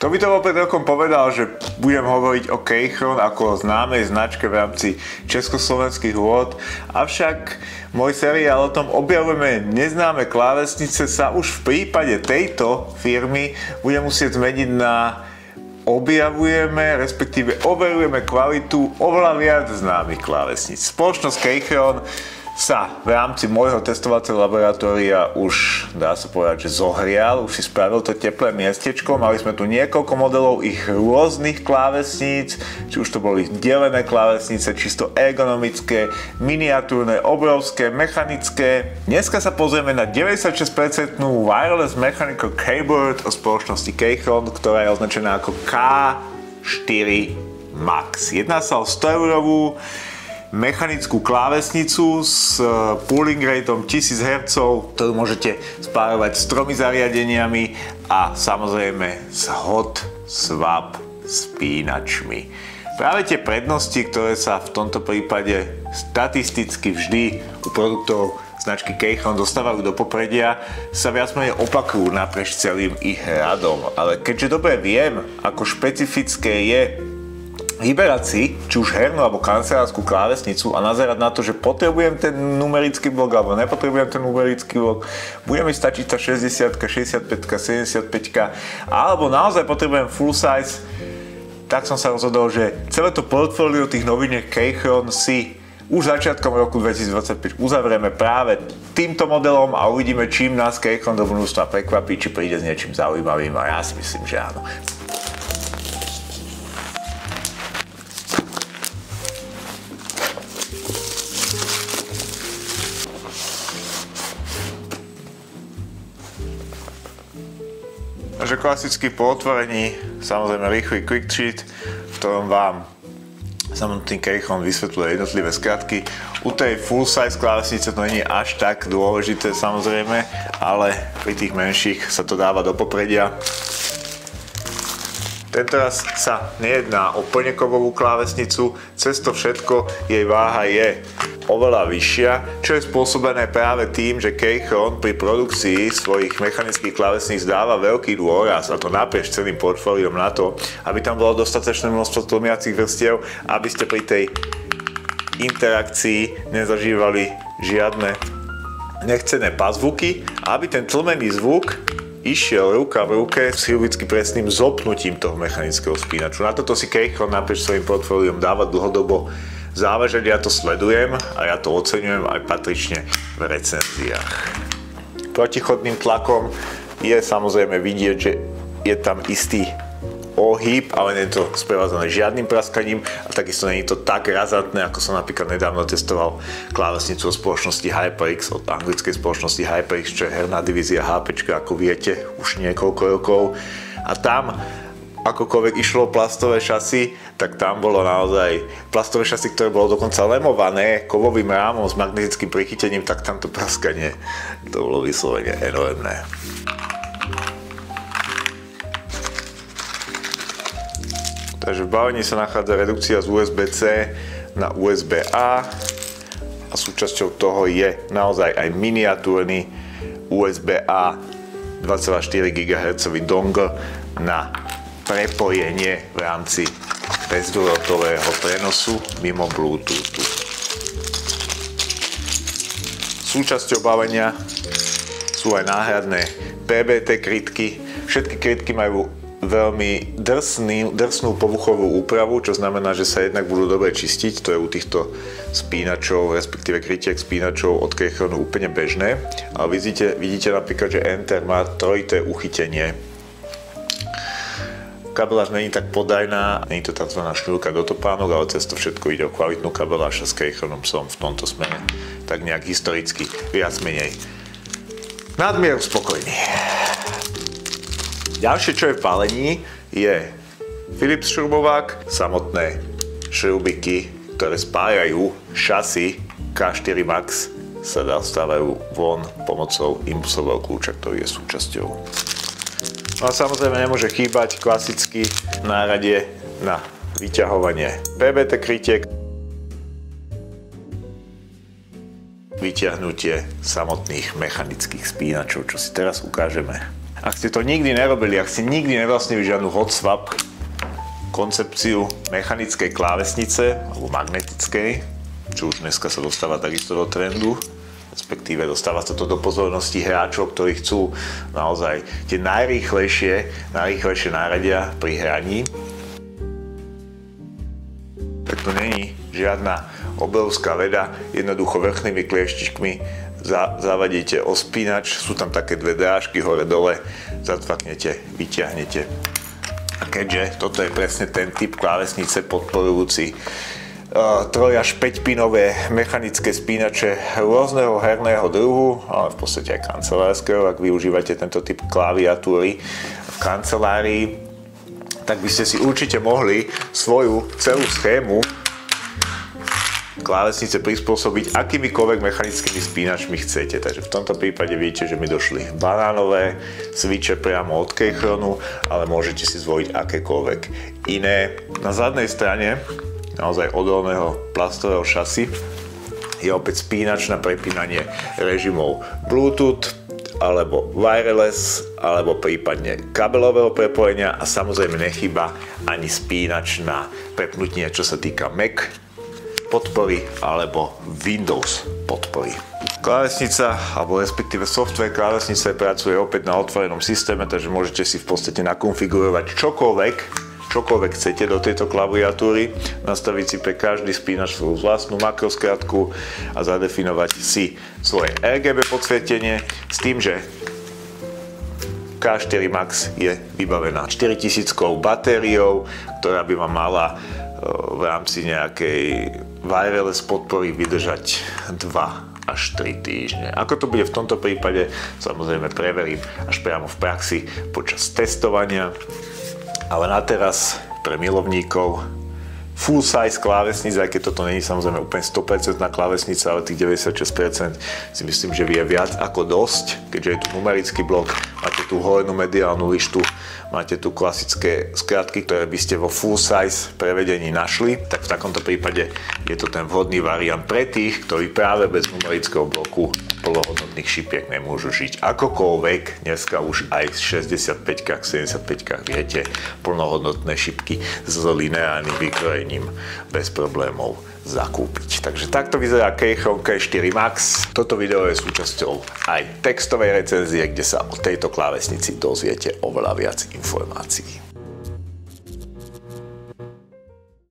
To by to pred rokom povedal, že budem hovoriť o Keichron ako o známej značke v rámci československých vôd, avšak môj seriál o tom objavujeme neznáme klávesnice sa už v prípade tejto firmy bude musieť zmeniť na objavujeme, respektíve overujeme kvalitu oveľa viac známych klávesníc. Spoločnosť Keichron sa v rámci môjho testovacieho laboratória už, dá sa povedať, že zohrial, už si spravil to teplé miestečko. Mali sme tu niekoľko modelov ich rôznych klávesníc, či už to boli delené klávesnice, čisto ergonomické, miniatúrne, obrovské, mechanické. Dneska sa pozrieme na 96% wireless mechanical keyboard o spoločnosti Keichron, ktorá je označená ako K4 Max. Jedná sa o 100-eurovú mechanickú klávesnicu s pooling rateom 1000 Hz, ktorú môžete spájovať s 3 zariadeniami a samozrejme s hot swap spínačmi. Práve tie prednosti, ktoré sa v tomto prípade statisticky vždy u produktov značky Keichron dostávajú do popredia, sa viac menej opakujú naprieč celým ich radom. Ale keďže dobre viem, ako špecifické je vyberať si, či už hernú alebo kancelárskú klávesnicu a nazerať na to, že potrebujem ten numerický blok alebo nepotrebujem ten numerický blok, bude mi stačiť tá 60, 65, 75 alebo naozaj potrebujem full size, tak som sa rozhodol, že celé to portfólio tých noviniek Keichron si už začiatkom roku 2025 uzavrieme práve týmto modelom a uvidíme, čím nás Keichron do budúcna prekvapí, či príde s niečím zaujímavým, a ja si myslím, že áno. Takže klasicky po otvorení, samozrejme rýchly quick sheet, v ktorom vám samotný Keichron vysvetľuje jednotlivé skratky. U tej full size klávesnice to nie je až tak dôležité samozrejme, ale pri tých menších sa to dáva do popredia. Tentoraz sa nejedná o plnekovovú klávesnicu, cez to všetko jej váha je oveľa vyššia, čo je spôsobené práve tým, že Keichron pri produkcii svojich mechanických klávesníc dáva veľký dôraz, a to naprieč celým portfóliom, na to, aby tam bolo dostatočné množstvo tlmiacich vrstiev, aby ste pri tej interakcii nezažívali žiadne nechcené pazvuky a aby ten tlmený zvuk išiel ruka v ruke s chirurgicky presným zopnutím toho mechanického spínaču. Na toto si Keichron naprieč svojím portfóliom dáva dlhodobo záležať, ja to sledujem a ja to oceňujem aj patrične v recenziách. Protichodným tlakom je samozrejme vidieť, že je tam istý ohyb, ale nie je to sprevádzané žiadnym praskaním a takisto nie je to tak razantné, ako som napríklad nedávno testoval klávesnicu od spoločnosti HyperX, od anglickej spoločnosti HyperX, čo je herná divízia HP, ako viete, už niekoľko rokov. A tam, akokoľvek išlo plastové šasy, tak tam bolo naozaj plastové šasy, ktoré bolo dokonca lemované kovovým rámom s magnetickým prichytením, tak tamto praskanie, to bolo vyslovene enormné. Takže v bavení sa nachádza redukcia z USB-C na USB-A a súčasťou toho je naozaj aj miniatúrny USB-A 2,4 GHz dongle na prepojenie v rámci bezdrôtového prenosu mimo Bluetoothu. Súčasťou bavenia sú aj náhradné PBT krytky. Všetky krytky majú veľmi drsnú povuchovú úpravu, čo znamená, že sa jednak budú dobre čistiť. To je u týchto spínačov, respektíve krytiek spínačov od Keichronu úplne bežné. Ale vidíte napríklad, že Enter má trojité uchytenie. Kabeláž není tak podajná, není to tzv. Šňúrka do topánok, ale cez to všetko ide o kvalitnú kabeláž a s Keichronom som v tomto smere tak nejak historicky viac menej nadmieru spokojný. Ďalšie, čo je v palení, je Philips šrubovák, samotné šrubiky, ktoré spájajú šasy K4 Max, sa dostávajú von pomocou impulsového kľúča, ktorý je súčasťou. No a samozrejme nemôže chýbať klasicky náradie na vyťahovanie PBT krytiek, vyťahnutie samotných mechanických spínačov, čo si teraz ukážeme Ak ste to nikdy nerobili, ak ste nikdy nevlastnili žiadnu hot swap koncepciu mechanickej klávesnice alebo magnetickej, čo už dneska sa dostáva takisto do trendu, respektíve dostáva sa to do pozornosti hráčov, ktorí chcú naozaj tie najrýchlejšie náradia pri hraní, tak to není žiadna obrovská veda, jednoducho vrchnými klieštičkmi zavadíte o spínač, sú tam také dve drážky hore-dole, zacvaknete, vyťahnete. A keďže toto je presne ten typ klávesnice podporujúci 3 až 5 pinové mechanické spínače rôzneho herného druhu, ale v podstate aj kancelárskeho, ak využívate tento typ klaviatúry v kancelárii, tak by ste si určite mohli svoju celú schému klávesnice prispôsobiť akýmikoľvek mechanickými spínačmi chcete. Takže v tomto prípade vidíte, že mi došli banánové switche priamo od Keychronu, ale môžete si zvoliť akékoľvek iné. Na zadnej strane naozaj odolného plastového šasy je opäť spínač na prepínanie režimov Bluetooth alebo wireless, alebo prípadne kabelového prepojenia a samozrejme nechýba ani spínač na prepnutie, čo sa týka Mac podpory alebo Windows podpory. Klávesnica, alebo respektíve software klávesnice pracuje opäť na otvorenom systéme, takže môžete si v podstate nakonfigurovať čokoľvek chcete do tejto klaviatúry, nastaviť si pre každý spínač svoju vlastnú makroskratku a zadefinovať si svoje RGB podsvietenie s tým, že K4 Max je vybavená 4000 batériou, ktorá by vám mala v rámci nejakej wireless podpory vydržať 2 až 3 týždne. Ako to bude v tomto prípade, samozrejme preverím až priamo v praxi počas testovania, ale na teraz pre milovníkov full size klávesnic, aj keď toto není samozrejme úplne 100% klávesnica, ale tých 96% si myslím, že vie viac ako dosť, keďže je tu numerický blok, máte tu hornú mediálnu lištu, máte tu klasické skratky, ktoré by ste vo full size prevedení našli, tak v takomto prípade je to ten vhodný variant pre tých, ktorí práve bez numerického bloku plnohodnotných šipiek nemôžu žiť. Akokoľvek, dneska už aj v 65-kách, 75-kách viete plnohodnotné šipky s lineárnym vykrojením bez problémov zakúpiť. Takže takto vyzerá Keychron K4 Max. Toto video je súčasťou aj textovej recenzie, kde sa o tejto klávesnici dozviete oveľa viac informácií.